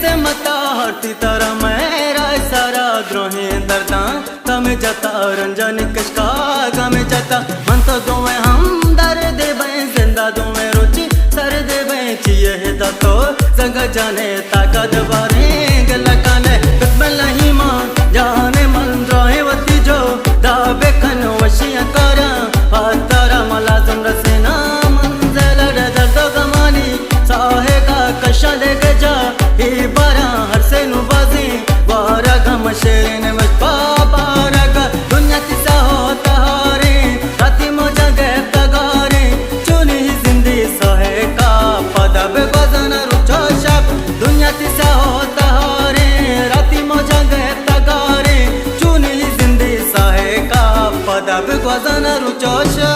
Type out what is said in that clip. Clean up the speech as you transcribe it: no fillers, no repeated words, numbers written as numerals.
से मता हरती तरह मेरा सारा द्रोहे दर्दा तमे जता रंजन कशका गमे जता मन तो दोवे हम दर दे बे जिंदा दोवे रुचि सर दे बे चिए दा तो संग जाने ताकत बारे गलकाने बिस्मिल नहीं मान जाने मन द्रोहे वती जो दाबे कन वशिया करा पातरा मला जम रसेना मंजल दर्द गमानी साहे का कशा ले जा ही बारा हर से नुबाजी बारा गम शेरे ने मच बारा का दुनिया तिसा होता रे राती मोजा गए तगारे चुनी ही जिंदगी सहे का पदा बे गजना रुचो शब दुनिया तिसा होता रे राती मोजा गए तगारे चुनी ही जिंदगी सहे का पदा बे गजना रुचो शब।